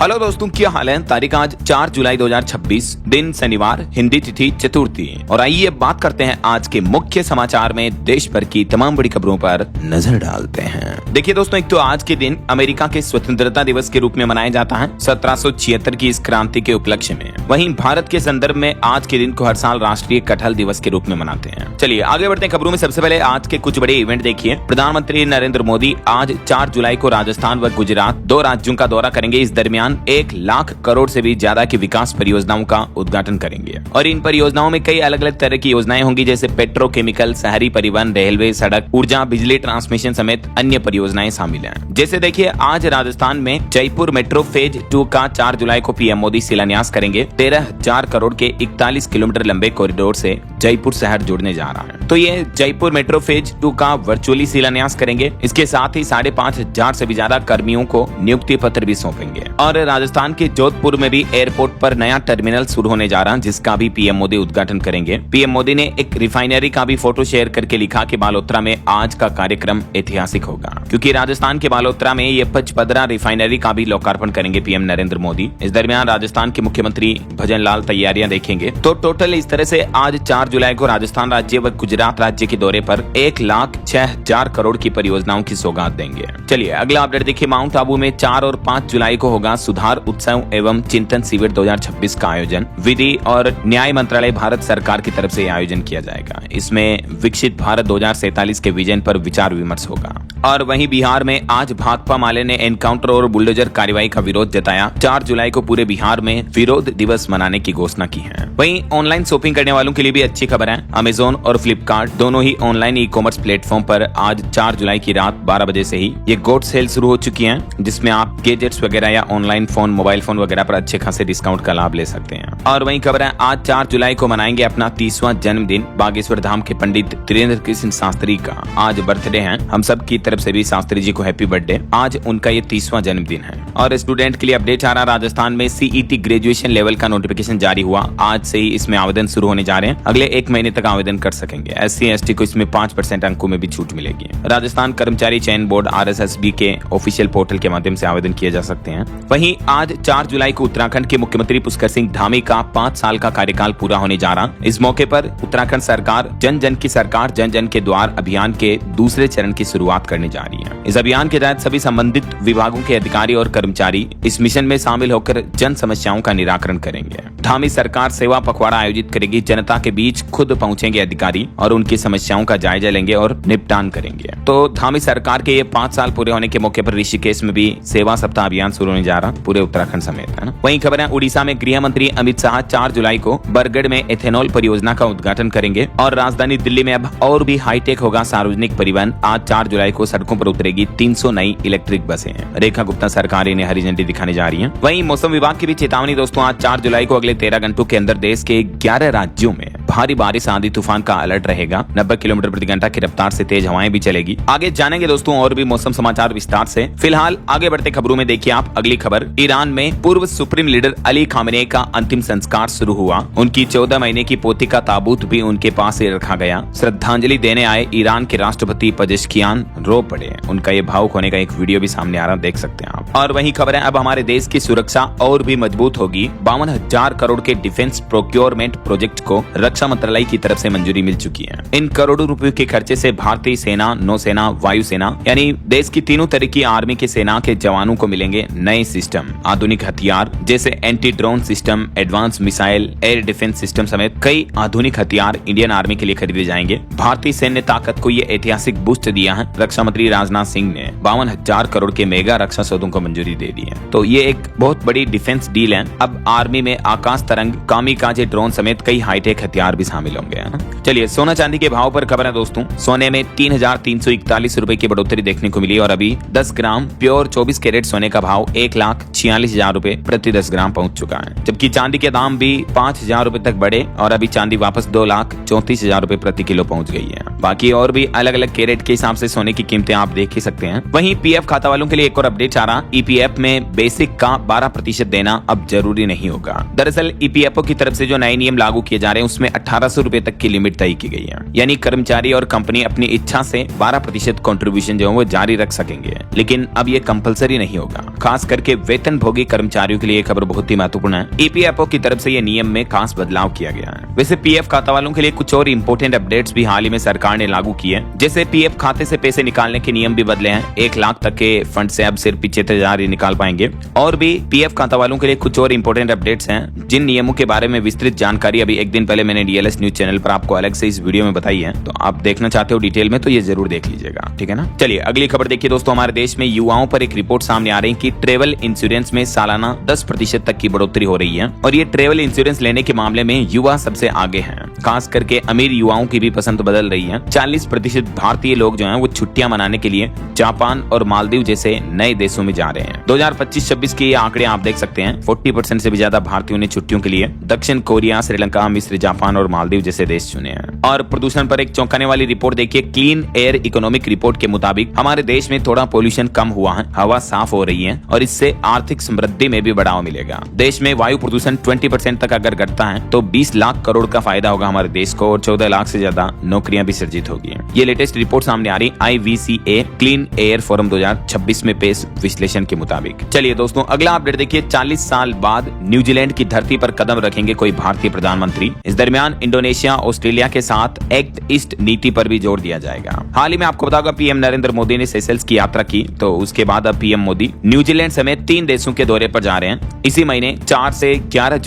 Hello दोस्तों, क्या हाल है। तारीख आज 4 जुलाई 2026, दिन शनिवार, हिंदी तिथि चतुर्थी। और आइए बात करते हैं आज के मुख्य समाचार में देश भर की तमाम बड़ी खबरों पर नजर डालते हैं। देखिए दोस्तों, एक तो आज के दिन अमेरिका के स्वतंत्रता दिवस के रूप में मनाया जाता है 1776 की इस क्रांति के उपलक्ष्य में। वहीं भारत के संदर्भ में आज के दिन को हर साल राष्ट्रीय कटहल दिवस के रूप में मनाते हैं। चलिए आगे बढ़ते हैं खबरों में। सबसे पहले आज के कुछ बड़े इवेंट देखिए। प्रधानमंत्री नरेंद्र मोदी आज 4 जुलाई को राजस्थान व गुजरात, 2 राज्यों का दौरा करेंगे। इस दरमियान 1 लाख करोड़ से भी ज्यादा की विकास परियोजनाओं का उद्घाटन करेंगे और इन परियोजनाओं में कई अलग अलग तरह की योजनाएं होंगी, जैसे पेट्रोकेमिकल, शहरी परिवहन, रेलवे, सड़क, ऊर्जा, बिजली ट्रांसमिशन समेत अन्य परियोजनाएं शामिल हैं। जैसे देखिए, आज राजस्थान में जयपुर मेट्रो फेज 2 का 4 जुलाई को पीएम मोदी शिलान्यास करेंगे। 13,000 करोड़ के 41 किलोमीटर लंबे कॉरिडोर से जयपुर शहर जुड़ने जा रहा है। तो ये जयपुर मेट्रो फेज 2 का वर्चुअली शिलान्यास करेंगे। इसके साथ ही 5,500 से भी ज्यादा कर्मियों को नियुक्ति पत्र भी सौंपेंगे। और राजस्थान के जोधपुर में भी एयरपोर्ट पर नया टर्मिनल शुरू होने जा रहा है, जिसका भी पीएम मोदी उद्घाटन करेंगे। पीएम मोदी ने एक रिफाइनरी का भी फोटो शेयर करके लिखा कि बालोतरा में आज का कार्यक्रम ऐतिहासिक होगा, क्योंकि राजस्थान के बालोतरा में ये पचपदरा रिफाइनरी का भी लोकार्पण करेंगे पीएम नरेंद्र मोदी। इस दरमियान राजस्थान के मुख्यमंत्री भजन लाल तैयारियां देखेंगे। तो टोटल इस तरह से आज 4 जुलाई को राजस्थान राज्य व गुजरात राज्य के दौरे पर 1,06,000 करोड़ की परियोजनाओं की सौगात देंगे। चलिए अगला अपडेट देखिए। माउंट आबू में 4 और 5 जुलाई को होगा सुधार उत्सव एवं चिंतन शिविर 2026 का आयोजन। विधि और न्याय मंत्रालय भारत सरकार की तरफ से आयोजन किया जाएगा। इसमें विकसित भारत 2047 के विजन पर विचार विमर्श होगा। और वहीं बिहार में आज भाकपा माले ने एनकाउंटर और बुलडोजर कार्रवाई का विरोध जताया। 4 जुलाई को पूरे बिहार में विरोध दिवस मनाने की घोषणा की है। वहीं ऑनलाइन शॉपिंग करने वालों के लिए भी अच्छी खबर है। अमेजोन और फ्लिपकार्ट दोनों ही ऑनलाइन ई कॉमर्स प्लेटफॉर्म पर आज 4 जुलाई की रात 12 बजे से ही ये गोड सेल शुरू हो चुकी है, जिसमें आप गैजेट्स वगैरह या ऑनलाइन फोन, मोबाइल फोन वगैरह पर अच्छे खासे डिस्काउंट का लाभ ले सकते हैं। और वहीं खबर है, आज 4 जुलाई को मनाएंगे अपना 30वां जन्मदिन बागेश्वर धाम के पंडित धीरेन्द्र कृष्ण शास्त्री का। आज बर्थडे है। हम सब की तरफ से भी शास्त्री जी को हैप्पी बर्थडे। आज उनका ये 30वां जन्मदिन है। और स्टूडेंट के लिए अपडेट आ रहा, राजस्थान में सीईटी ग्रेजुएशन लेवल का नोटिफिकेशन जारी हुआ। आज से ही इसमें आवेदन शुरू होने जा रहे हैं। अगले 1 महीने तक आवेदन कर सकेंगे। SC ST को इसमें 5% अंकों में भी छूट मिलेगी। राजस्थान कर्मचारी चयन बोर्ड RSSB के ऑफिशियल पोर्टल के माध्यम से आवेदन किए जा सकते हैं। वहीं आज 4 जुलाई को उत्तराखंड के मुख्यमंत्री पुष्कर सिंह धामी का 5 साल का कार्यकाल पूरा होने जा रहा। इस मौके पर उत्तराखंड सरकार जन जन की सरकार, जन जन के द्वार अभियान के दूसरे चरण की शुरुआत करने जा रही है। इस अभियान के तहत सभी संबंधित विभागों के अधिकारी और कर्मचारी इस मिशन में शामिल होकर जन समस्याओं का निराकरण करेंगे। धामी सरकार सेवा पखवाड़ा आयोजित करेगी। जनता के बीच खुद पहुंचेंगे अधिकारी और उनकी समस्याओं का जायजा लेंगे और निपटान करेंगे। तो धामी सरकार के ये 5 साल पूरे होने के मौके पर ऋषिकेश में भी सेवा सप्ताह अभियान शुरू होने जा रहा, पूरे उत्तराखंड समेत, है ना। वहीं खबर है, उड़ीसा में गृह मंत्री अमित शाह 4 जुलाई को बरगढ़ में एथेनॉल परियोजना का उद्घाटन करेंगे। और राजधानी दिल्ली में अब और भी हाईटेक होगा सार्वजनिक परिवहन। आज 4 जुलाई को सड़कों पर उतरेगी 300 नई इलेक्ट्रिक बसें। रेखा गुप्ता सरकार इन्हें हरी झंडी दिखाने जा रही है। वहीं मौसम विभाग की भी चेतावनी दोस्तों, आज 4 जुलाई को अगले 13 घंटों के अंदर देश के 11 राज्यों में भारी बारिश, आंधी तूफान का अलर्ट रहेगा। 90 किलोमीटर प्रति घंटा की रफ्तार से तेज हवाएं भी चलेगी। आगे जानेंगे दोस्तों और भी मौसम समाचार विस्तार से। फिलहाल आगे बढ़ते खबरों में देखिए आप अगली खबर। ईरान में पूर्व सुप्रीम लीडर अली खामेनेई का अंतिम संस्कार शुरू हुआ। उनकी 14 महीने की पोती का ताबूत भी उनके पास ही रखा गया। श्रद्धांजलि देने आए ईरान के राष्ट्रपति पेजेश्कियान रो पड़े। उनका ये भावुक होने का एक वीडियो भी सामने आ रहा, देख सकते हैं आप। और वहीं खबर है, अब हमारे देश की सुरक्षा और भी मजबूत होगी। 52,000 करोड़ के डिफेंस प्रोक्योरमेंट प्रोजेक्ट को रक्षा मंत्रालय की तरफ से मंजूरी मिल चुकी है। इन करोड़ों रुपयों के खर्चे से भारतीय सेना, नौसेना, वायुसेना यानी देश की तीनों तरह की आर्मी के सेना के जवानों को मिलेंगे नए सिस्टम, आधुनिक हथियार जैसे anti drone system, advance missile, air defence system समेत कई आधुनिक हथियार इंडियन आर्मी के लिए खरीदे जाएंगे। भारतीय सैन्य ताकत को ये ऐतिहासिक बूस्ट दिया है। रक्षा मंत्री राजनाथ सिंह ने 52,000 करोड़ के मेगा रक्षा सौदों को मंजूरी दे दी है। तो ये एक बहुत बड़ी डिफेंस डील है। अब आर्मी में आकाश तरंग, कामिकाजे ड्रोन समेत कई हाईटेक हथियार भी शामिल होंगे, है ना। चलिए सोना चांदी के भाव पर खबर है दोस्तों। सोने में 3,341 रुपए की बढ़ोतरी देखने को मिली और अभी 10 ग्राम प्योर 24 कैरेट सोने का भाव 1,46,000 रुपए प्रति 10 ग्राम पहुंच चुका है। जबकि चांदी के दाम भी 5,000 रुपए तक बढ़े और अभी चांदी वापस 2,34,000 रुपए प्रति किलो पहुंच गई है। बाकी और भी अलग अलग कैरेट के हिसाब से सोने की कीमतें आप देख ही सकते हैं। वहीं पीएफ खाता वालों के लिए एक और अपडेट आ रहा। ईपीएफ में बेसिक का 12% देना अब जरूरी नहीं होगा। दरअसल ईपीएफओ की तरफ से जो नए नियम लागू किए जा रहे हैं उसमें 1800 रुपए तक की लिमिट तय की गई है। यानी कर्मचारी और कंपनी अपनी इच्छा से 12% कंट्रीब्यूशन जो है वो जारी रख सकेंगे, लेकिन अब ये कंपलसरी नहीं होगा। खास करके वेतन भोगी कर्मचारियों के लिए ये खबर बहुत ही महत्वपूर्ण है। ईपीएफओ की तरफ से ये नियम में खास बदलाव किया गया है। वैसे पीएफ खाता वालों के लिए कुछ और इम्पोर्टेंट अपडेट्स भी हाल ही में सरकार ने लागू किए हैं। जैसे पीएफ खाते से पैसे निकालने के नियम भी बदले हैं। 1 लाख तक के फंड से अब सिर्फ 75,000 ही निकाल पाएंगे। और भी पीएफ खाता वालों के लिए कुछ और इम्पोर्टेंट अपडेट्स हैं, जिन नियमों के बारे में विस्तृत जानकारी अभी एक दिन पहले मैंने डीएलएस न्यूज चैनल पर आपको अलग से इस वीडियो में बताई है। तो आप देखना चाहते हो डिटेल में तो ये जरूर देख लीजिएगा, ठीक है ना। चलिए अगली खबर देखिए दोस्तों। हमारे देश में युवाओं पर एक रिपोर्ट सामने आ रही है कि ट्रेवल इंश्योरेंस में सालाना 10% तक की बढ़ोतरी हो रही है और ये ट्रेवल इंश्योरेंस लेने के मामले में युवा सबसे आगे हैं। खास करके अमीर युवाओं की भी पसंद बदल रही है। 40% भारतीय लोग जो हैं वो छुट्टियां मनाने के लिए जापान और मालदीव जैसे नए देशों में जा रहे हैं। 2025-26 के ये आंकड़े आप देख सकते हैं। 40% से भी ज्यादा भारतीयों ने छुट्टियों के लिए दक्षिण कोरिया, श्रीलंका, मिस्र, जापान और मालदीव जैसे देश चुने हैं। और प्रदूषण पर एक चौंकाने वाली रिपोर्ट देखिए। क्लीन एयर इकोनॉमिक रिपोर्ट के मुताबिक हमारे देश में थोड़ा पोल्यूशन कम हुआ है, हवा साफ हो रही है और इससे आर्थिक समृद्धि में भी बढ़ावा मिलेगा। देश में वायु प्रदूषण 20% तक अगर घटता है तो 20 लाख करोड़ का फायदा होगा हमारे देश को और 14 लाख से ज्यादा नौकरियां भी सृजित होगी। ये लेटेस्ट रिपोर्ट सामने आ रही IVCA क्लीन एयर फोरम 2026 में पेश विश्लेषण के मुताबिक। चलिए दोस्तों अगला अपडेट देखिए। 40 साल बाद न्यूजीलैंड की धरती पर कदम रखेंगे कोई भारतीय प्रधानमंत्री। इस दरमियान इंडोनेशिया, ऑस्ट्रेलिया के साथ एक्ट ईस्ट नीति पर भी जोर दिया जाएगा। हाल ही में आपको बताऊंगा पीएम नरेंद्र मोदी ने सेशेल्स की यात्रा की, तो उसके बाद अब पीएम मोदी न्यूजीलैंड समेत 3 देशों के दौरे पर जा रहे हैं। इसी महीने 6 से 11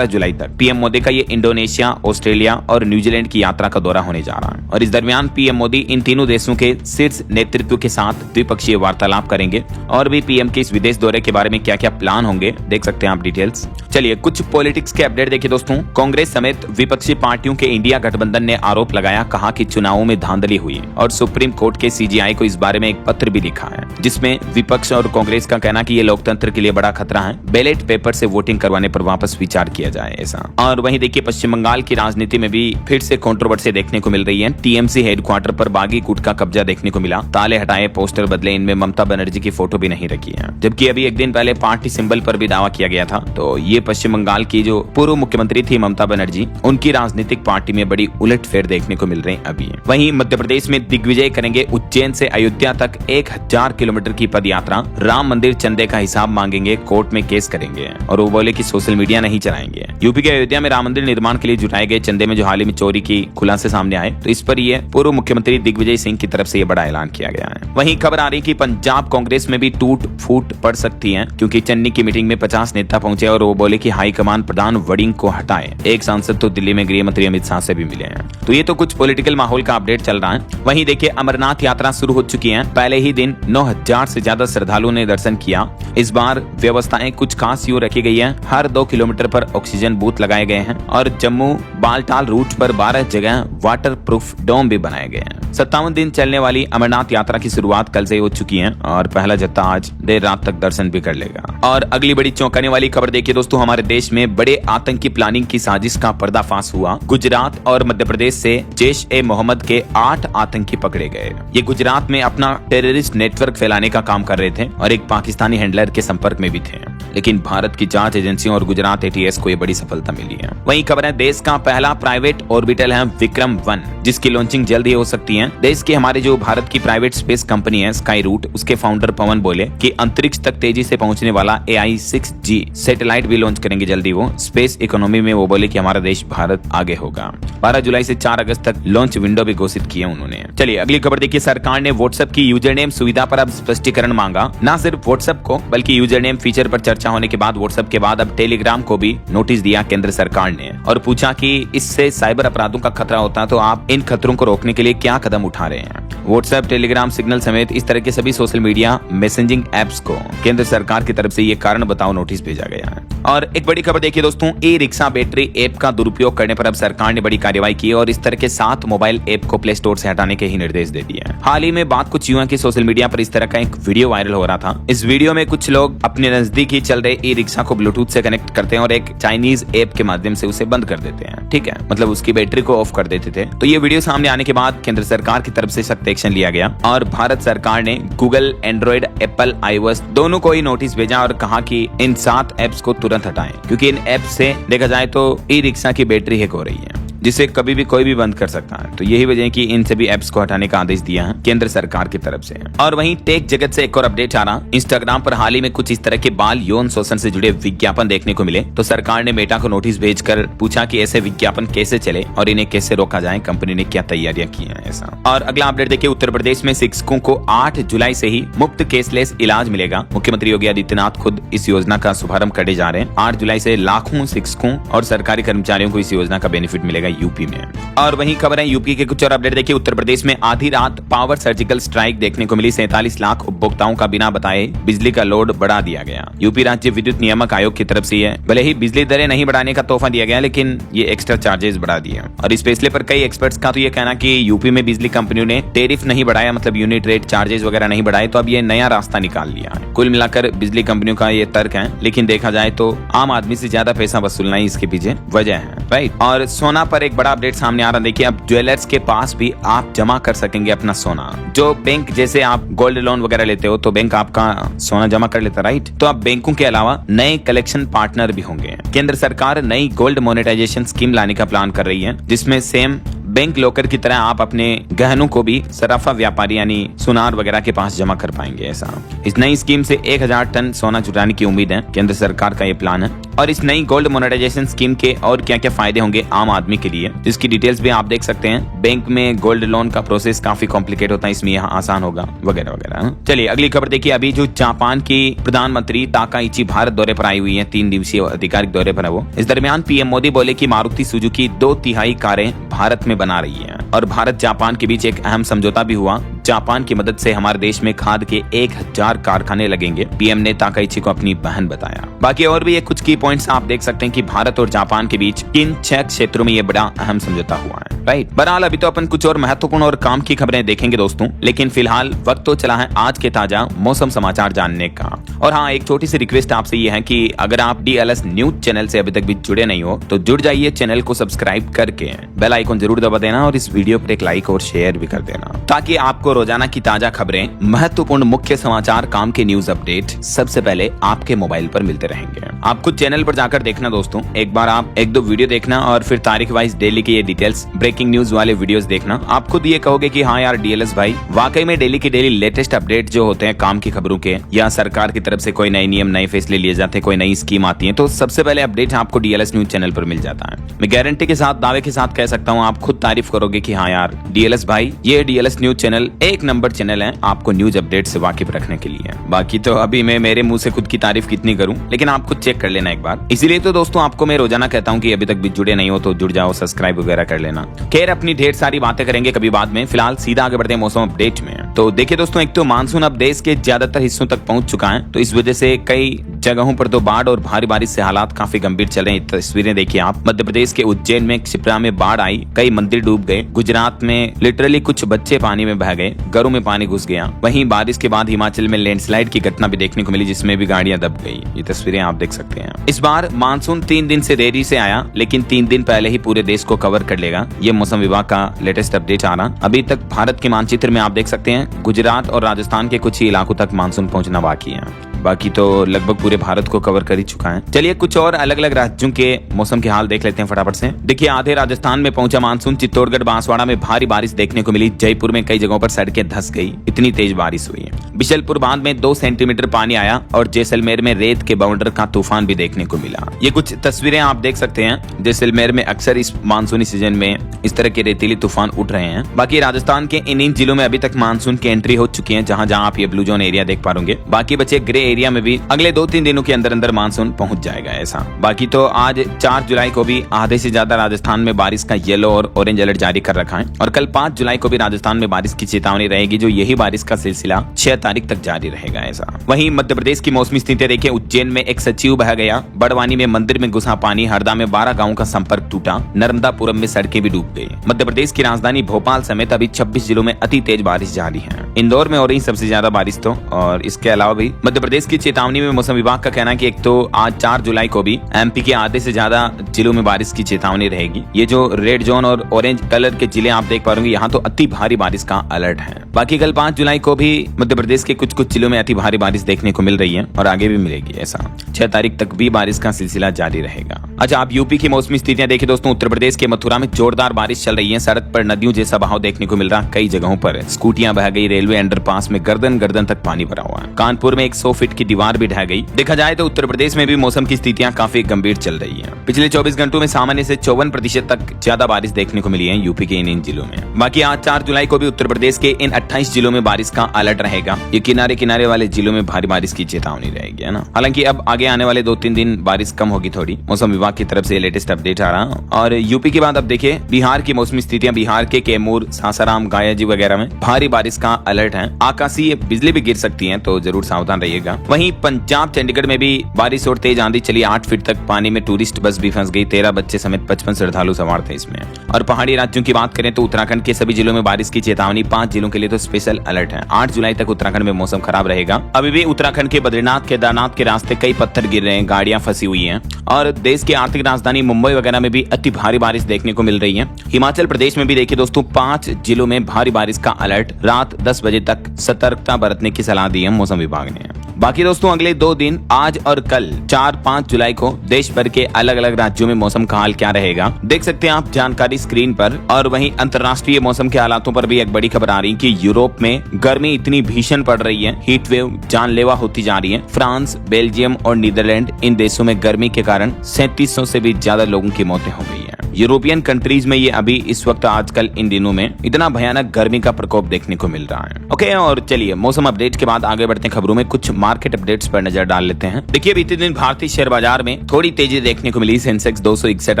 जुलाई तक पीएम मोदी का ये इंडोनेशिया, ऑस्ट्रेलिया और न्यूजीलैंड की यात्रा का दौरा होने जा रहा है। और इस दरमियान पीएम मोदी इन तीनों देशों के शीर्ष नेतृत्व के साथ द्विपक्षीय वार्तालाप करेंगे। और भी पीएम के इस विदेश दौरे के बारे में क्या क्या प्लान होंगे देख सकते हैं आप डिटेल्स। चलिए कुछ पॉलिटिक्स के अपडेट देखिए दोस्तों। कांग्रेस समेत विपक्षी पार्टियों के इंडिया गठबंधन ने आरोप लगाया, कहा कि चुनावों में धांधली हुई और सुप्रीम कोर्ट के सीजीआई को इस बारे में एक पत्र भी लिखा है, जिसमें विपक्ष और कांग्रेस का कहना कि ये लोकतंत्र के लिए बड़ा खतरा है। बैलेट पेपर से वोटिंग करवाने पर वापस विचार किया जाए ऐसा। और वहीं देखिए पश्चिम बंगाल की राजनीति में भी फिर से कंट्रोवर्सी देखने को मिल रही है। टीएमसी हेडक्वार्टर पर बागी गुट का कब्जा देखने को मिला। ताले हटाए, पोस्टर बदले, इनमें ममता बनर्जी की फोटो भी नहीं रखी है। जबकि अभी एक दिन पहले पार्टी सिंबल पर भी दावा किया गया था। तो ये पश्चिम बंगाल की जो पूर्व मुख्यमंत्री थी ममता बनर्जी, उनकी राजनीतिक पार्टी में बड़ी उलटफेर देखने को मिल रही है अभी। वहीं मध्य प्रदेश में दिग्विजय करेंगे उज्जैन से अयोध्या तक 1000 किलोमीटर की पद यात्रा। राम मंदिर चंदे का हिसाब मांगेंगे, कोर्ट में केस करेंगे और वो बोले कि सोशल मीडिया नहीं चलाएंगे। यूपी के अयोध्या में राम मंदिर निर्माण के लिए जुटाए गए चंदे में जो हाल ही में चोरी की खुलासे सामने आए, तो इस पर ये पूर्व मुख्यमंत्री दिग्विजय सिंह की तरफ से ये बड़ा ऐलान किया गया है। वहीं खबर आ रही कि पंजाब कांग्रेस में भी टूट फूट पड़ सकती है, क्योंकि चन्नी की मीटिंग में 50 नेता पहुंचे और वो बोले कि हाईकमान प्रधान वड़िंग को हटाए। एक सांसद तो दिल्ली में गृह मंत्री अमित शाह से भी मिले हैं। तो ये तो कुछ पॉलिटिकल माहौल का अपडेट चल रहा है। वहीं देखिए अमरनाथ यात्रा शुरू हो चुकी है। पहले ही दिन 9000 से ज्यादा श्रद्धालुओं ने दर्शन किया। इस बार व्यवस्थाएं कुछ खास यूं रखी गई है। हर 2 किलोमीटर पर ऑक्सीजन बूथ लगाए गए हैं और जम्मू बालटाल रूट पर 12 जगह वाटर प्रूफ डोम भी बनाए गए हैं। 57 दिन चलने वाली अमरनाथ यात्रा की शुरुआत कल से हो चुकी है और पहला जत्था आज देर रात तक दर्शन भी कर लेगा। और अगली बड़ी चौंकाने वाली खबर देखिए दोस्तों। हमारे देश में बड़े आतंकी प्लानिंग की साजिश का पर्दाफाश हुआ। गुजरात और मध्य प्रदेश से जैश-ए-मोहम्मद के 8 आतंकी पकड़े गए। ये गुजरात में अपना टेररिस्ट नेटवर्क फैलाने का काम कर रहे थे और एक पाकिस्तानी हैंडलर के संपर्क में भी थे, लेकिन भारत की जांच एजेंसियों और गुजरात ATS को ये बड़ी सफलता मिली है। वहीं खबर है देश का पहला प्राइवेट ऑर्बिटल है विक्रम-1, जिसकी लॉन्चिंग जल्द ही हो सकती है। देश के हमारे जो भारत की प्राइवेट स्पेस कंपनी है स्काई रूट, उसके फाउंडर पवन बोले कि अंतरिक्ष तक तेजी से पहुंचने वाला AI-6G सैटेलाइट भी लॉन्च करेंगे जल्दी वो। स्पेस इकोनॉमी में वो बोले कि हमारा देश भारत आगे होगा। 12 जुलाई से 4 अगस्त तक लॉन्च विंडो भी घोषित किए उन्होंने। चलिए अगली खबर देखिए। सरकार ने व्हाट्सएप की यूजर नेम सुविधा पर अब स्पष्टीकरण मांगा। न सिर्फ व्हाट्सएप को बल्कि यूजर नेम फीचर पर चर्चा होने के बाद व्हाट्सएप के बाद अब टेलीग्राम को भी नोटिस दिया केंद्र सरकार ने और पूछा कि इससे साइबर अपराधों का खतरा होता है, तो आप इन खतरों को रोकने के लिए क्या कदम उठा रहे हैं। व्हाट्सएप, टेलीग्राम, सिग्नल समेत इस तरह के सभी सोशल मीडिया मैसेजिंग एप्स को केंद्र सरकार की तरफ से ये कारण बताओ नोटिस भेजा गया है। और एक बड़ी खबर देखिए दोस्तों। ई-रिक्शा बैटरी ऐप का दुरुपयोग करने पर अब सरकार ने बड़ी कार्रवाई की और इस तरह के 7 मोबाइल ऐप को प्ले स्टोर से हटाने के ही निर्देश दे दिए हैं। हाल ही में बात कुछ यूं है कि सोशल मीडिया पर इस तरह का एक वीडियो वायरल हो रहा था। इस वीडियो में कुछ लोग अपने नजदीक ही चल रहे ई-रिक्शा को ब्लूटूथ से कनेक्ट करते हैं और एक चाइनीज ऐप के माध्यम से उसे बंद कर देते हैं। ठीक है, मतलब उसकी बैटरी को ऑफ कर देते थे। तो ये वीडियो सामने आने के बाद केंद्र सरकार की तरफ से सख्त एक्शन लिया गया और भारत सरकार ने गूगल, एंड्रॉइड, एप्पल, iOS दोनों को ही नोटिस भेजा और कहा कि इन 7 ऐप्स को तुरंत हटाएं, क्योंकि इन ऐप्स से देखा जाए तो ई रिक्शा की बैटरी हैक हो रही है, जिसे कभी भी कोई भी बंद कर सकता है। तो यही वजह है कि इन सभी ऐप्स को हटाने का आदेश दिया है केंद्र सरकार की तरफ से। और वहीं टेक जगत से एक और अपडेट आ रहा, इंस्टाग्राम पर हाल ही में कुछ इस तरह के बाल यौन शोषण से जुड़े विज्ञापन देखने को मिले, तो सरकार ने मेटा को नोटिस भेजकर पूछा कि ऐसे विज्ञापन कैसे चले और इन्हें कैसे रोका जाए, कंपनी ने क्या तैयारियां की हैं ऐसा। और अगला अपडेट देखिए, उत्तर प्रदेश में शिक्षकों को 8 जुलाई से ही मुफ्त केसलेस इलाज मिलेगा। मुख्यमंत्री योगी आदित्यनाथ खुद इस योजना का शुभारंभ करने जा रहे हैं। 8 जुलाई से लाखों शिक्षकों और सरकारी कर्मचारियों को इस योजना का बेनिफिट मिलेगा यूपी में। और वहीं खबर है यूपी के कुछ और अपडेट देखिए, उत्तर प्रदेश में आधी रात पावर सर्जिकल स्ट्राइक देखने को मिली। 47 लाख उपभोक्ताओं का बिना बताए बिजली का लोड बढ़ा दिया गया। यूपी राज्य विद्युत नियामक आयोग की तरफ से ये भले ही बिजली दरें नहीं बढ़ाने का तोहफा दिया गया, लेकिन ये एक्स्ट्रा चार्जेस बढ़ा दिए। और इस फैसले पर कई एक्सपर्ट्स का तो ये कहना कि यूपी में बिजली कंपनियों ने टैरिफ नहीं बढ़ाया, मतलब यूनिट रेट चार्जेस वगैरह नहीं बढ़ाए, तो अब ये नया रास्ता निकाल लिया है। कुल मिलाकर बिजली कंपनियों का ये तर्क है, लेकिन देखा जाए तो आम आदमी से ज्यादा पैसा वसूलना ही इसके पीछे वजह है, राइट। और सोना पर एक बड़ा अपडेट सामने आ रहा, देखिए अब ज्वेलर्स के पास भी आप जमा कर सकेंगे अपना सोना। जो बैंक जैसे आप गोल्ड लोन वगैरह लेते हो तो बैंक आपका सोना जमा कर लेता, राइट। तो अब बैंकों के अलावा नए कलेक्शन पार्टनर भी होंगे। केंद्र सरकार नई गोल्ड मोनेटाइजेशन स्कीम लाने का प्लान कर रही है, जिसमें सेम बैंक लॉकर की तरह आप अपने गहनों को भी सराफा व्यापारी यानी सुनार वगैरह के पास जमा कर पाएंगे ऐसा। इस नई स्कीम से 1000 टन सोना जुटाने की उम्मीद है, केंद्र सरकार का ये प्लान है। और इस नई गोल्ड मोनेटाइजेशन स्कीम के और क्या क्या फायदे होंगे आम आदमी के लिए, जिसकी डिटेल्स भी आप देख सकते हैं। बैंक में गोल्ड लोन का प्रोसेस काफी कॉम्प्लिकेट होता है, इसमें यहाँ आसान होगा वगैरह वगैरह। चलिए अगली खबर देखिए, अभी जो जापान की प्रधानमंत्री ताकाइची भारत दौरे पर आई हुई है, 3 दिवसीय आधिकारिक दौरे पर है वो। इस दरमियान पीएम मोदी बोले कि मारुति सुजुकी 2/3 कारें भारत में बना रही है और भारत जापान के बीच एक अहम समझौता भी हुआ। जापान की मदद से हमारे देश में खाद के 1000 कारखाने लगेंगे, पीएम ने ताकाइची को अपनी बहन बताया। बाकी और भी ये कुछ की पॉइंट्स आप देख सकते हैं कि भारत और जापान के बीच किन 6 क्षेत्रों में ये बड़ा अहम समझौता हुआ है, राइट। बहरहाल अभी तो अपन कुछ और महत्वपूर्ण और काम की खबरें देखेंगे दोस्तों, लेकिन फिलहाल वक्त तो चला है आज के ताजा मौसम समाचार जानने का। और हाँ, एक छोटी सी रिक्वेस्ट आपसे ये है कि अगर आप DLS न्यूज चैनल से अभी तक भी जुड़े नहीं हो तो जुड़ जाइए, चैनल को सब्सक्राइब करके बेल आइकन जरूर दबा देना और इस वीडियो पर एक लाइक और शेयर भी कर देना, ताकि आपको रोजाना की ताजा खबरें, महत्वपूर्ण मुख्य समाचार, काम के न्यूज अपडेट सबसे पहले आपके मोबाइल पर मिलते रहेंगे। आप खुद चैनल पर जाकर देखना दोस्तों, एक बार आप 1-2 वीडियो देखना और फिर तारीख वाइज डेली की ये डिटेल्स, ब्रेकिंग न्यूज वाले वीडियोस देखना। आप खुद ये कहोगे कि हाँ यार DLS भाई वाकई में डेली की डेली लेटेस्ट अपडेट जो होते हैं काम की खबरों के, या सरकार की तरफ से कोई नए नियम, नए फैसले लिए जाते हैं, कोई नई स्कीम आती है, तो सबसे पहले अपडेट आपको DLS न्यूज चैनल पर मिल जाता है। मैं गारंटी के साथ, दावे के साथ कह सकता हूँ, आप खुद तारीफ करोगे कि हाँ यार DLS भाई ये DLS न्यूज चैनल एक नंबर चैनल है आपको न्यूज अपडेट से वाकिफ रखने के लिए। बाकी तो अभी मैं मेरे मुंह से खुद की तारीफ कितनी करूं, लेकिन आप खुद चेक कर लेना एक बार। इसीलिए तो दोस्तों आपको मैं रोजाना कहता हूं कि अभी तक भी जुड़े नहीं हो तो जुड़ जाओ, सब्सक्राइब वगैरह कर लेना। खैर अपनी ढेर सारी बातें करेंगे कभी बाद में, फिलहाल सीधा आगे बढ़ते हैं मौसम अपडेट में। तो देखिए दोस्तों, एक तो मानसून अब देश के ज्यादातर हिस्सों तक पहुंच चुका है, तो इस वजह से कई जगहों पर तो बाढ़ और भारी बारिश से हालात काफी गंभीर चल रहे हैं। तस्वीरें देखिए आप, मध्य प्रदेश के उज्जैन में क्षिप्रा में बाढ़ आई, कई मंदिर डूब गए। गुजरात में लिटरली कुछ बच्चे पानी में बह गए, घरों में पानी घुस गया। वहीं बारिश के बाद हिमाचल में लैंडस्लाइड की घटना भी देखने को मिली, जिसमें भी गाड़ियां दब गई। ये तस्वीरें आप देख सकते हैं। इस बार मानसून 3 दिन से देरी से आया, लेकिन 3 दिन पहले ही पूरे देश को कवर कर लेगा, ये मौसम विभाग का लेटेस्ट अपडेट आ रहा। अभी तक भारत के मानचित्र में आप देख सकते हैं गुजरात और राजस्थान के कुछ ही इलाकों तक मानसून पहुंचना बाकी है, बाकी तो लगभग पूरे भारत को कवर कर ही चुका है। चलिए कुछ और अलग अलग राज्यों के मौसम के हाल देख लेते हैं फटाफट से। देखिए आधे राजस्थान में पहुंचा मानसून, चित्तौड़गढ़ बांसवाड़ा में भारी बारिश देखने को मिली। जयपुर में कई जगहों पर सड़कें धंस गई, इतनी तेज बारिश हुई है। बिशलपुर बांध में 2 सेंटीमीटर पानी आया और जैसलमेर में रेत के बाउंडर का तूफान भी देखने को मिला। ये कुछ तस्वीरें आप देख सकते हैं। जैसलमेर में अक्सर इस मानसूनी सीजन में इस तरह के रेतीली तूफान उठ रहे हैं। बाकी राजस्थान के इन जिलों में अभी तक मानसून की एंट्री हो चुकी है, जहां जहां आप ये ब्लू जोन एरिया देख पाओगे। बाकी बचे ग्रे एरिया में भी अगले 2-3 दिनों के अंदर अंदर मानसून पहुंच जाएगा ऐसा। बाकी तो आज 4 जुलाई को भी आधे से ज्यादा राजस्थान में बारिश का येलो और ऑरेंज अलर्ट जारी कर रखा है, और कल 5 जुलाई को भी राजस्थान में बारिश की चेतावनी रहेगी, जो यही बारिश का सिलसिला 6 तारीख तक जारी रहेगा ऐसा। वहीं मध्य प्रदेश की मौसमी स्थितियां देखिए, उज्जैन में एक सचिव बह गया, बड़वानी में मंदिर में घुसा पानी, हरदा में 12 गाँव का संपर्क टूटा, नर्मदापुरम में सड़कें भी डूब गई। मध्य प्रदेश की राजधानी भोपाल समेत अभी 26 जिलों में अति तेज बारिश जारी है। इंदौर में हो रही सबसे ज्यादा बारिश तो, और इसके अलावा भी मध्य प्रदेश प्रदेश की चेतावनी में मौसम विभाग का कहना है कि एक तो आज 4 जुलाई को भी एमपी के आधे से ज्यादा जिलों में बारिश की चेतावनी रहेगी। ये जो रेड जोन और ऑरेंज कलर के जिले आप देख पा रहे होंगे, यहाँ तो अति भारी बारिश का अलर्ट है। बाकी कल 5 जुलाई को भी मध्य प्रदेश के कुछ कुछ जिलों में अति भारी बारिश देखने को मिल रही है और आगे भी मिलेगी। ऐसा 6 तारीख तक भी बारिश का सिलसिला जारी रहेगा। अच्छा, आप यूपी की मौसमी स्थितियां देखें दोस्तों, उत्तर प्रदेश के मथुरा में जोरदार बारिश चल रही है। सड़क पर नदियों जैसा बहाव देखने को मिल रहा, कई जगहों पर स्कूटियां बह गई, रेलवे अंडरपास में गर्दन गर्दन तक पानी भरा हुआ है। कानपुर में 100 फीट की दीवार भी ढह गई। देखा जाए तो उत्तर प्रदेश में भी मौसम की स्थितियां काफी गंभीर चल रही है। पिछले 24 घंटों में सामान्य से 54% तक ज्यादा बारिश देखने को मिली है यूपी के इन जिलों में। बाकी आज 4 जुलाई को भी उत्तर प्रदेश के इन 28 जिलों में बारिश का अलर्ट रहेगा। ये किनारे किनारे वाले जिलों में भारी बारिश की चेतावनी रहेगी, है ना। हालांकि अब आगे आने वाले 2-3 दिन बारिश कम होगी थोड़ी, मौसम विभाग की तरफ से लेटेस्ट अपडेट आ रहा। और यूपी के बाद अब देखिए बिहार की मौसमी स्थितियां। बिहार के कैमूर, सासाराम, गायाजी वगैरह में भारी बारिश का अलर्ट है। आकाशीय बिजली भी गिर सकती है, तो जरूर सावधान रहिएगा। वहीं पंजाब चंडीगढ़ में भी बारिश और तेज आंधी चली। 8 फीट तक पानी में टूरिस्ट बस भी फंस गई। 13 बच्चे समेत 55 श्रद्धालु सवार थे इसमें। और पहाड़ी राज्यों की बात करें तो उत्तराखंड के सभी जिलों में बारिश की चेतावनी। 5 जिलों के लिए तो स्पेशल अलर्ट है। 8 जुलाई तक उत्तराखंड में मौसम खराब रहेगा। अभी भी उत्तराखंड के बद्रीनाथ केदारनाथ के रास्ते कई पत्थर गिर रहे हैं, गाड़ियां फंसी हुई हैं। और देश की आर्थिक राजधानी मुंबई वगैरह में भी अति भारी बारिश देखने को मिल रही है। हिमाचल प्रदेश में भी देखिए दोस्तों 5 जिलों में भारी बारिश का अलर्ट। रात 10 बजे तक सतर्कता बरतने की सलाह दी है मौसम विभाग ने। बाकी दोस्तों अगले 2 दिन आज और कल 4-5 जुलाई को देश भर के अलग अलग राज्यों में मौसम का हाल क्या रहेगा देख सकते हैं आप जानकारी स्क्रीन पर। और वहीं अंतर्राष्ट्रीय मौसम के हालातों पर भी एक बड़ी खबर आ रही है कि यूरोप में गर्मी इतनी भीषण पड़ रही है, हीट वेव जानलेवा होती जा रही है। फ्रांस, बेल्जियम और नीदरलैंड इन देशों में गर्मी के कारण 3700 से भी ज्यादा लोगों की मौतें हो गई है। यूरोपियन कंट्रीज में ये अभी इस वक्त आजकल इन दिनों में इतना भयानक गर्मी का प्रकोप देखने को मिल रहा है। ओके, और चलिए मौसम अपडेट के बाद आगे बढ़ते हैं खबरों में। कुछ मार्केट अपडेट्स पर नजर डाल लेते हैं। देखिए बीते दिन भारतीय शेयर बाजार में थोड़ी तेजी देखने को मिली। सेंसेक्स 261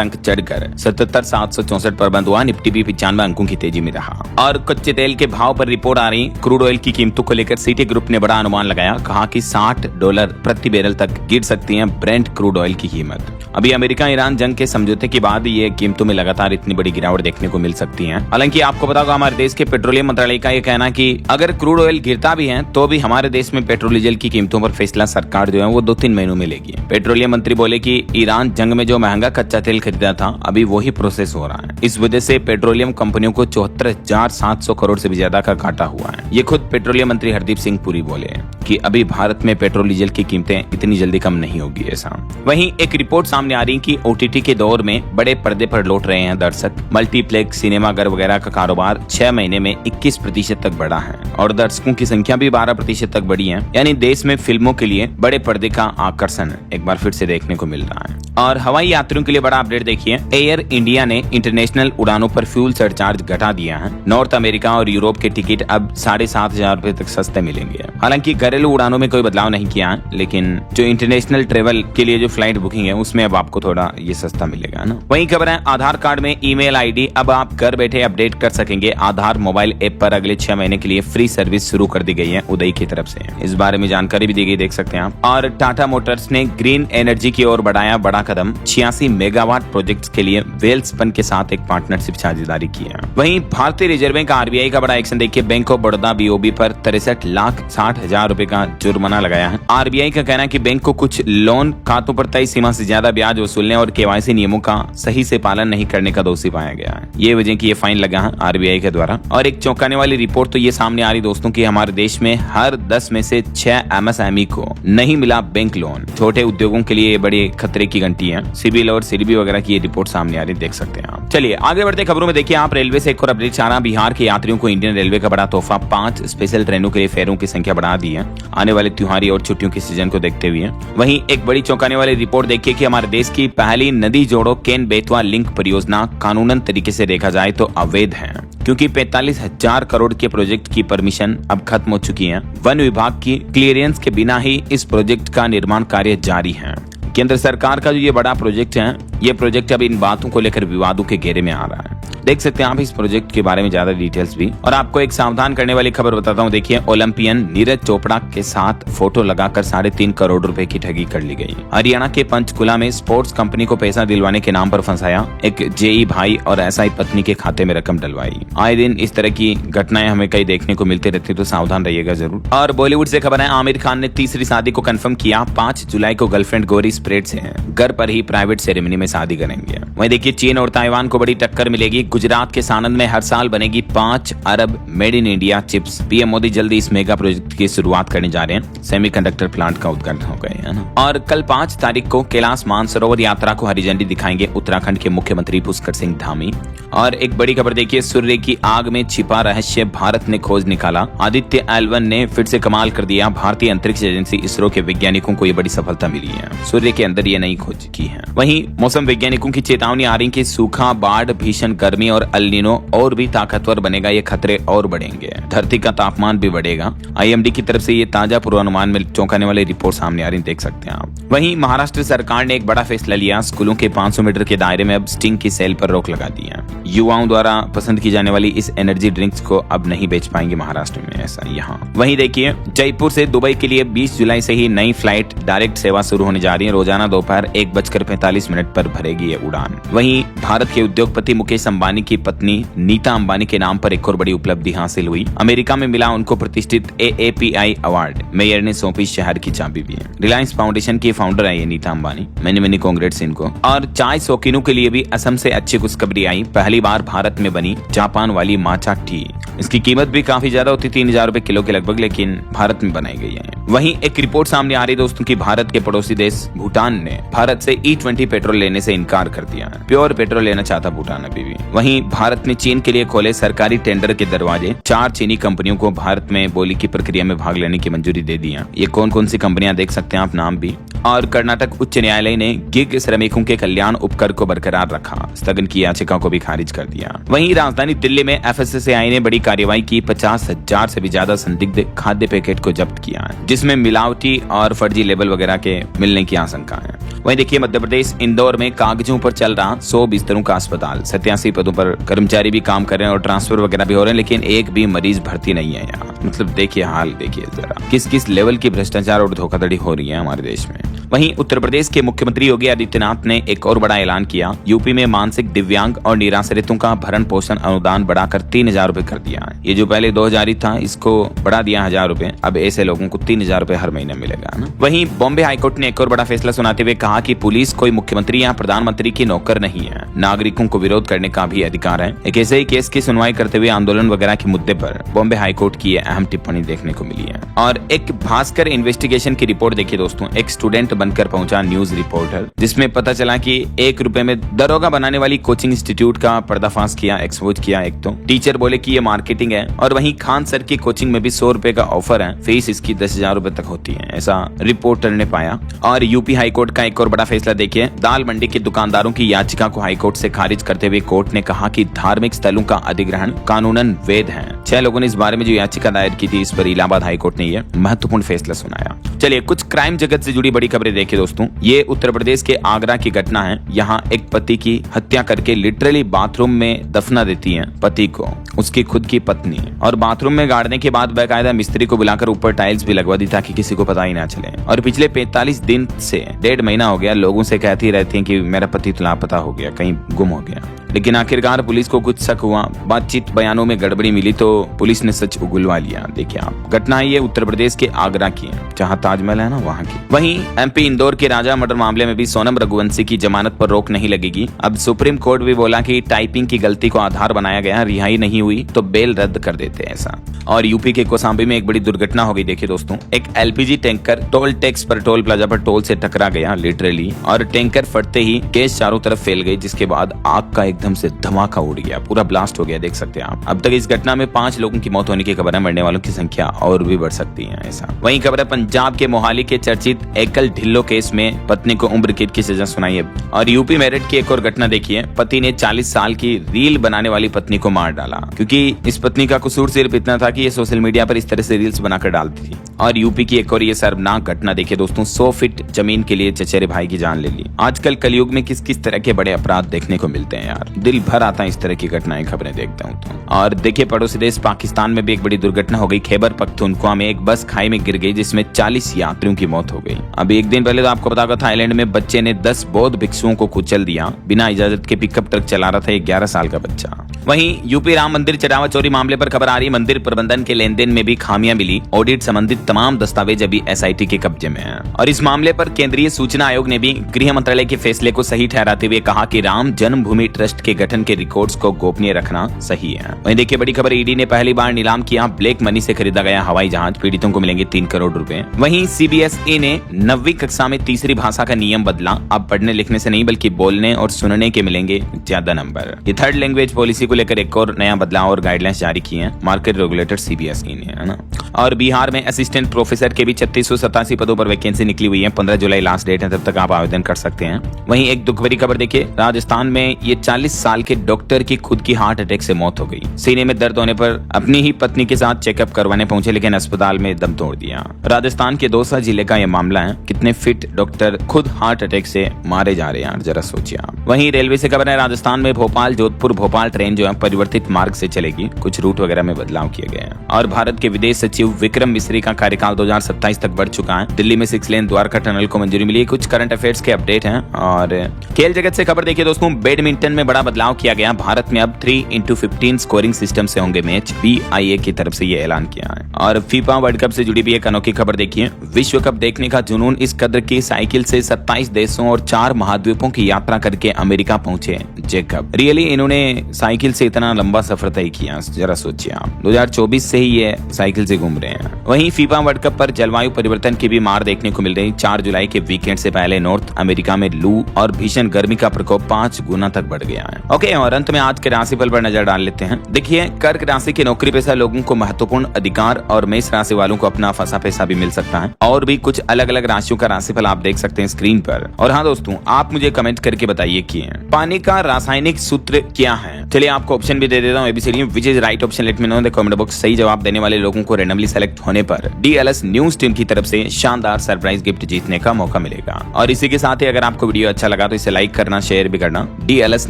अंक चढ़कर 77,764 पर बंद हुआ। निफ्टी भी 95 अंकों की तेजी में रहा। और कच्चे तेल के भाव पर रिपोर्ट आ रही। क्रूड ऑयल की कीमतों को लेकर सिटी ग्रुप ने बड़ा अनुमान लगाया, कहा कि $60 प्रति बैरल तक गिर सकती है ब्रेंट क्रूड ऑयल की कीमत। अभी अमेरिका ईरान जंग के समझौते के बाद ये कीमतों में लगातार इतनी बड़ी गिरावट देखने को मिल सकती है। हालांकि आपको पता होगा हमारे देश के पेट्रोलियम मंत्रालय का ये कहना कि अगर क्रूड ऑयल गिरता भी है तो भी हमारे देश में पेट्रोल डीजल की कीमतों पर फैसला सरकार जो है वो 2-3 महीनों में लेगी। पेट्रोलियम मंत्री बोले कि ईरान जंग में जो महंगा कच्चा तेल खरीदा था अभी वही प्रोसेस हो रहा है। इस वजह से पेट्रोलियम कंपनियों को 74,700 करोड़ से भी ज्यादा का घाटा हुआ है। ये खुद पेट्रोलियम मंत्री हरदीप सिंह पुरी बोले कि अभी भारत में पेट्रोल डीजल की कीमतें इतनी जल्दी कम नहीं होगी ऐसा। वहीं एक रिपोर्ट सामने आ रही कि ओटीटी के दौर में बड़े पर्दे पर लौट रहे हैं दर्शक। मल्टीप्लेक्स, सिनेमाघर वगैरह का कारोबार 6 महीने में 21% तक बढ़ा है और दर्शकों की संख्या भी 12% तक बढ़ी है। यानी देश में फिल्मों के लिए बड़े पर्दे का आकर्षण एक बार फिर से देखने को मिल रहा है। और हवाई यात्रियों के लिए बड़ा अपडेट देखिए। एयर इंडिया ने इंटरनेशनल उड़ानों पर फ्यूल सरचार्ज घटा दिया है। नॉर्थ अमेरिका और यूरोप के टिकट अब 7,500 रुपए तक सस्ते मिलेंगे। हालांकि घरेलू उड़ानों में कोई बदलाव नहीं किया है, लेकिन जो इंटरनेशनल ट्रेवल के लिए जो फ्लाइट बुकिंग है उसमें अब आपको थोड़ा ये सस्ता मिलेगा ना। वहीं खबर है आधार कार्ड में ईमेल आईडी अब आप घर बैठे अपडेट कर सकेंगे। आधार मोबाइल ऐप पर अगले 6 महीने के लिए फ्री सर्विस शुरू कर दी गई है उदय की तरफ से। इस बारे में जानकारी भी दी गई, देख सकते हैं आप। और टाटा मोटर्स ने ग्रीन एनर्जी की ओर बढ़ाया बड़ा कदम। 86 मेगावाट प्रोजेक्ट्स के लिए वेल्सपन के साथ एक पार्टनरशिप साझेदारी की है। वहीं भारतीय रिजर्व बैंक आरबीआई का बड़ा एक्शन देखिए। बैंक ऑफ बड़ौदा बीओबी पर 63,60,000 रुपए का जुर्माना लगाया है। आरबीआई का कहना है कि बैंक को कुछ लोन खातों पर तय सीमा से ज्यादा ब्याज वसूलने और केवाईसी नियमों का सही से पालन नहीं करने का दोषी पाया गया है। ये वजह की ये फाइन लगा है आरबीआई के द्वारा। और एक चौंकाने वाली रिपोर्ट तो ये सामने आ रही दोस्तों कि हमारे देश में हर 10 में से 6 एमएसएमई को नहीं मिला बैंक लोन। छोटे उद्योगों के लिए बड़ी खतरे की घंटी है। सिबिल और सिडबी वगैरह की ये रिपोर्ट सामने आ रही, देख सकते हैं आप। चलिए आगे बढ़ते खबरों में देखिए आप। रेलवे से एक और अपडेट आ रहा। बिहार के यात्रियों को इंडियन रेलवे का बड़ा तोहफा। 5 स्पेशल ट्रेनों के लिए फेरों की संख्या बढ़ा दी है आने वाले त्योहारी और छुट्टियों के सीजन को देखते हुए। वहीं एक बड़ी चौंकाने वाली रिपोर्ट देखिए कि हमारे देश की पहली नदी जोड़ो केन बेतवा लिंक परियोजना कानूनन तरीके से देखा जाए तो अवैध है, क्योंकि 45,000 करोड़ के प्रोजेक्ट की परमिशन अब खत्म हो चुकी है। वन विभाग की क्लियरेंस के बिना ही इस प्रोजेक्ट का निर्माण कार्य जारी है। केंद्र सरकार का जो ये बड़ा प्रोजेक्ट है, ये प्रोजेक्ट अब इन बातों को लेकर विवादों के घेरे में आ रहा है। देख सकते हैं आप इस प्रोजेक्ट के बारे में ज्यादा डिटेल्स भी। और आपको एक सावधान करने वाली खबर बताता हूँ, देखिए ओलंपियन नीरज चोपड़ा के साथ फोटो लगाकर 3.5 करोड़ रुपए की ठगी कर ली गई। हरियाणा के पंचकुला में स्पोर्ट्स कंपनी को पैसा दिलवाने के नाम पर फंसाया, एक जेई भाई और एसआई पत्नी के खाते में रकम डलवाई। आए दिन इस तरह की घटनाएं हमें कई देखने को मिलती रहती, तो सावधान रहिएगा जरूर। और बॉलीवुड से खबर है, आमिर खान ने तीसरी शादी को कंफर्म किया, 5 जुलाई को गर्लफ्रेंड गौरी स्प्रेड से घर पर ही प्राइवेट सेरेमनी में शादी करेंगे। वहीं देखिए चीन और ताइवान को बड़ी टक्कर मिलेगी, गुजरात के सानंद में हर साल बनेगी 5 अरब made in India chips. PM Modi जल्दी इस मेगा प्रोजेक्ट की शुरुआत करने जा रहे हैं, सेमीकंडक्टर प्लांट का उद्घाटन हो गया है ना। और कल 5 तारीख को कैलाश मानसरोवर यात्रा को हरी झंडी दिखाएंगे उत्तराखंड के मुख्यमंत्री पुष्कर सिंह धामी। और एक बड़ी खबर देखिए, सूर्य की आग में छिपा रहस्य भारत ने खोज निकाला, आदित्य L1 ने फिर से कमाल कर दिया। भारतीय अंतरिक्ष एजेंसी इसरो के वैज्ञानिकों को ये बड़ी सफलता मिली है, सूर्य के अंदर ये नई खोज की है। वहीं मौसम वैज्ञानिकों की चेतावनी आ रही कि सूखा, बाढ़, भीषण गर्मी और अल नीनो और भी ताकतवर बनेगा, ये खतरे और बढ़ेंगे, धरती का तापमान भी बढ़ेगा। IMD की तरफ से ये ताजा पूर्वानुमान में चौंकाने वाली रिपोर्ट सामने आ रही, देख सकते हैं आप। वहीं महाराष्ट्र सरकार ने एक बड़ा फैसला लिया, स्कूलों के 500 मीटर के दायरे में अब स्टिंग की सेल पर रोक लगा दी है। युवाओं द्वारा पसंद की जाने वाली इस एनर्जी ड्रिंक्स को अब नहीं बेच पाएंगे महाराष्ट्र में, ऐसा यहाँ। वहीं देखिए जयपुर से दुबई के लिए 20 जुलाई से ही नई फ्लाइट डायरेक्ट सेवा शुरू होने जा रही है, रोजाना दोपहर 1:45 पर भरेगी ये उड़ान। वहीं भारत के उद्योगपति मुकेश अंबानी की पत्नी नीता अंबानी के नाम पर एक और बड़ी उपलब्धि हासिल हुई, अमेरिका में मिला उनको प्रतिष्ठित AAPI अवार्ड, मेयर ने सौंपी शहर की चाबी भी। रिलायंस फाउंडेशन की फाउंडर है ये नीता अंबानी, मैनी कांग्रेट्स इनको। और चाय शौकीनों के लिए भी असम से अच्छी खुशखबरी आई, पहली बार भारत में बनी जापान वाली माचा टी। इसकी कीमत भी काफी ज्यादा होती, 3000 रुपए किलो के लगभग, लेकिन भारत में बनाई गई है। वहीं एक रिपोर्ट सामने आ रही दोस्तों की भारत के पड़ोसी देश भूटान ने भारत से E20 पेट्रोल लेने से इनकार कर दिया है, प्योर पेट्रोल लेना चाहता भूटान अभी भी। वहीं भारत ने चीन के लिए खोले सरकारी टेंडर के दरवाजे, 4 चीनी कंपनियों को भारत में बोली की प्रक्रिया में भाग लेने की मंजूरी दे दी है। ये कौन कौन सी कंपनियां देख सकते हैं आप नाम भी। और कर्नाटक उच्च न्यायालय ने गिग श्रमिकों के कल्याण उपकर को बरकरार रखा, स्थगन की याचिका को भी खारिज कर दिया। वहीं राजधानी दिल्ली में FSSAI ने बड़ी कार्रवाई की, 50,000 से भी ज्यादा संदिग्ध खाद्य पैकेट को जब्त किया है, जिसमें मिलावटी और फर्जी लेबल वगैरह के मिलने की आशंका है। वहीं देखिए मध्य प्रदेश इंदौर में कागजों पर चल रहा 100 बिस्तरों का अस्पताल, 87 पदों पर कर्मचारी भी काम कर रहे हैं और ट्रांसफर वगैरह भी हो रहे हैं, लेकिन एक भी मरीज भर्ती नहीं है यहाँ। मतलब देखिए हाल, देखिए जरा किस किस लेवल की भ्रष्टाचार और धोखाधड़ी हो रही है हमारे देश में। वहीं उत्तर प्रदेश के मुख्यमंत्री योगी आदित्यनाथ ने एक और बड़ा ऐलान किया, यूपी में मानसिक दिव्यांग और निराश्रितों का भरण पोषण अनुदान बढ़ाकर 3000 रुपए कर दिया है। ये जो पहले 2000 था, इसको बढ़ा दिया 1000 रुपए, अब ऐसे लोगों को 3000 रुपए हर महीने मिलेगा ना। वहीं बॉम्बे हाईकोर्ट ने एक और बड़ा फैसला सुनाते हुए कहा कि पुलिस कोई मुख्यमंत्री या प्रधानमंत्री की नौकर नहीं है, नागरिकों को विरोध करने का भी अधिकार है। एक ऐसे ही केस की सुनवाई करते हुए आंदोलन वगैरह के मुद्दे पर बॉम्बे हाईकोर्ट की अहम टिप्पणी देखने को मिली है। और एक भास्कर इन्वेस्टिगेशन की रिपोर्ट देखिए दोस्तों, एक स्टूडेंट बनकर पहुंचा न्यूज रिपोर्टर, जिसमें पता चला कि 1 रुपए में दरोगा बनाने वाली कोचिंग इंस्टीट्यूट का पर्दाफाश किया, एक्सपोज किया। एक तो टीचर बोले कि ये मार्केटिंग है, और वहीं खान सर की कोचिंग में भी 100 रुपए का ऑफर है, फीस इसकी 10,000 रुपए तक होती है, ऐसा रिपोर्टर ने पाया। और यूपी हाईकोर्ट का एक और बड़ा फैसला देखिए, दाल मंडी के दुकानदारों की याचिका को हाईकोर्ट से खारिज करते हुए कोर्ट ने कहा कि धार्मिक स्थलों का अधिग्रहण कानूनन वैध है। 6 लोगों ने इस बारे में जो याचिका दायर की थी, इस पर इलाहाबाद हाईकोर्ट ने यह महत्वपूर्ण फैसला सुनाया। चलिए कुछ क्राइम जगत से जुड़ी बड़ी खबरें देखिए दोस्तों। ये उत्तर प्रदेश के आगरा की घटना है। यहाँ एक पति की हत्या करके लिटरली बाथरूम में दफना देती है पति को उसकी खुद की पत्नी, और बाथरूम में गाड़ने के बाद बाकायदा मिस्त्री को बुलाकर ऊपर टाइल्स भी लगवा दी ताकि किसी को पता ही ना चले। और पिछले 45 दिन से 1.5 महीना हो गया लोगों से कहती रहती है कि मेरा पति तो लापता हो गया, कहीं गुम हो गया, लेकिन आखिरकार पुलिस को कुछ शक हुआ, बातचीत बयानों में गड़बड़ी मिली तो पुलिस ने सच उगलवा लिया। देखिए आप, घटना ये उत्तर प्रदेश के आगरा की है, जहाँ ताजमहल है ना वहाँ की। वहीं MP इंदौर के राजा मर्डर मामले में भी सोनम रघुवंशी की जमानत पर रोक नहीं लगेगी। अब सुप्रीम कोर्ट भी बोला कि टाइपिंग की गलती को आधार बनाया गया, रिहाई नहीं हुई तो बेल रद्द कर देते हैं ऐसा। और यूपी के कौसाम्बी में एक बड़ी दुर्घटना हो गई। देखिए दोस्तों, एक LPG टैंकर टोल टैक्स पर टोल प्लाजा पर टोल से टकरा गया लिटरली, और टैंकर फटते ही गैस चारों तरफ फैल गई, जिसके बाद आग का एकदम से धमाका उड़ गया, पूरा ब्लास्ट हो गया, देख सकते हैं आप। अब तक इस घटना में 5 लोगों की मौत होने की खबर है, मरने वालों की संख्या और भी बढ़ सकती है ऐसा। वहीं खबर है पंजाब के मोहाली के चर्चित एकल ढिल्लो केस में पत्नी को उम्र कैद की सजा सुनाई है। और यूपी मेरठ की एक और घटना देखिए, पति ने 40 साल की रील बनाने वाली पत्नी को मार डाला, क्योंकि इस पत्नी का कसूर सिर्फ इतना था कि ये सोशल मीडिया पर इस तरह से रील्स बनाकर डालती थी। और यूपी की एक और ये शर्मनाक घटना देखिए दोस्तों, 100 फीट जमीन के लिए चचेरे भाई की जान ले ली। आजकल कलयुग में किस किस तरह के बड़े अपराध देखने को मिलते हैं यार। यार, दिल भर आता है इस तरह की घटनाएं खबरें देखता हूँ तो। और देखिए पड़ोसी देश पाकिस्तान में भी एक बड़ी दुर्घटना हो गई। खैबर पख्तूनख्वा में एक बस खाई में गिर गई जिसमें 40 यात्रियों की मौत हो गई। अभी एक दिन पहले तो आपको पता होगा थाईलैंड में बच्चे ने 10 बौद्ध भिक्षुओं को कुचल दिया। बिना इजाजत के पिकअप ट्रक चला रहा था 11 साल का बच्चा। वहीं यूपी राम मंदिर चढ़ावा चोरी मामले पर खबर आ रही। मंदिर प्रबंधन के लेन देन में भी खामियां मिली। ऑडिट संबंधित तमाम दस्तावेज अभी एसआईटी के कब्जे में हैं। और इस मामले पर केंद्रीय सूचना आयोग ने भी गृह मंत्रालय के फैसले को सही ठहराते हुए कहा कि राम जन्मभूमि ट्रस्ट के गठन के रिकॉर्ड्स को गोपनीय रखना सही है। वहीं देखिए बड़ी खबर, ईडी ने पहली बार नीलाम किया। ब्लैक मनी से खरीदा गया हवाई जहाज, पीड़ितों को मिलेंगे 3 करोड़ रुपए। वहीं सीबीएसई ने 9वीं कक्षा में तीसरी भाषा का नियम बदला। अब पढ़ने लिखने से नहीं बल्कि बोलने और सुनने के मिलेंगे ज्यादा नंबर। ये थर्ड लैंग्वेज पॉलिसी को लेकर एक और नया बदलाव और गाइडलाइंस जारी की है मार्केट रेगुलेटर सीबीएसई ने, है ना। और बिहार में असिस्टेंट प्रोफेसर के भी 3687 पदों पर वैकेंसी निकली हुई है। 15 जुलाई लास्ट डेट है, तब तक आप आवेदन कर सकते हैं। वहीं एक दुख भरी खबर देखिए, राजस्थान में ये 40 साल के डॉक्टर की खुद की हार्ट अटैक से मौत हो गई। सीने में दर्द होने पर अपनी ही पत्नी के साथ चेकअप करवाने पहुंचे लेकिन अस्पताल में दम तोड़ दिया। राजस्थान के दौसा जिले का यह मामला है। कितने फिट डॉक्टर खुद हार्ट अटैक से मारे जा रहे हैं यार, जरा सोचिए आप। वहीं रेलवे से खबर है, राजस्थान में भोपाल जोधपुर भोपाल ट्रेन जो है परिवर्तित मार्ग से चलेगी। कुछ रूट वगैरह में बदलाव किए गए हैं। और भारत के विदेश सचिव विक्रम मिस्री का कार्यकाल 2027 तक बढ़ चुका है। दिल्ली में 6 लेन द्वारका टनल को मंजूरी मिली। कुछ करंट अफेयर्स के अपडेट हैं। और खेल जगत से खबर देखिए दोस्तों, बैडमिंटन में बड़ा बदलाव किया गया। भारत में अब 3x15 स्कोरिंग सिस्टम से होंगे मैच। BIA की तरफ से ये ऐलान किया है। और फीफा वर्ल्ड कप से जुड़ी भी एक अनोखी खबर देखिए। विश्व कप देखने का जुनून इस कदर की साइकिल से 27 देशों और 4 महाद्वीपों की यात्रा करके अमेरिका पहुंचे जैकब। रियली इन्होंने साइकिल से इतना लंबा सफर तय किया, जरा सोचिए आप। 2024 से ही ये साइकिल से घूम रहे हैं। वहीं फीफा वर्ल्ड कप पर जलवायु परिवर्तन की भी मार देखने को मिल रही। 4 जुलाई के वीकेंड से पहले नॉर्थ अमेरिका में लू और भीषण गर्मी का प्रकोप 5 गुना तक बढ़ गया है। ओके, और अंत में आज के राशिफल पर नजर डाल लेते हैं। देखिए कर्क राशि के नौकरी पेशा लोगों को महत्वपूर्ण अधिकार और मेष राशि वालों को अपना फंसा पैसा भी मिल सकता है। और भी कुछ अलग अलग राशियों का राशिफल आप देख सकते हैं स्क्रीन पर। और हाँ दोस्तों, आप मुझे कमेंट करके बताइए कि पानी का रासायनिक सूत्र क्या है। चलिए आपको ऑप्शन भी दे देता हूँ ABCD, which is right option, let me know in the comment box. सही जवाब देने वाले लोगों को रैंडमली सेलेक्ट होने पर DLS न्यूज टीम की तरफ से शानदार सरप्राइज गिफ्ट जीतने का मौका मिलेगा। और इसी के साथ ही अगर आपको वीडियो अच्छा लगा तो इसे लाइक करना, शेयर भी करना। DLS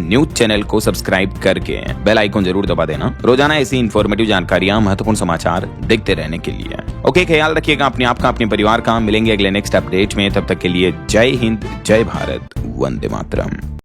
न्यूज चैनल को सब्सक्राइब करके बेल आइकन जरूर दबा देना। रोजाना ऐसी इंफॉर्मेटिव जानकारियां, महत्वपूर्ण समाचार देखते रहने के लिए। ओके, ख्याल रखिएगा अपने आप का, अपने परिवार का। मिलेंगे अगले नेक्स्ट अपडेट में, तब तक के लिए जय हिंद, जय भारत, वंदे मातरम।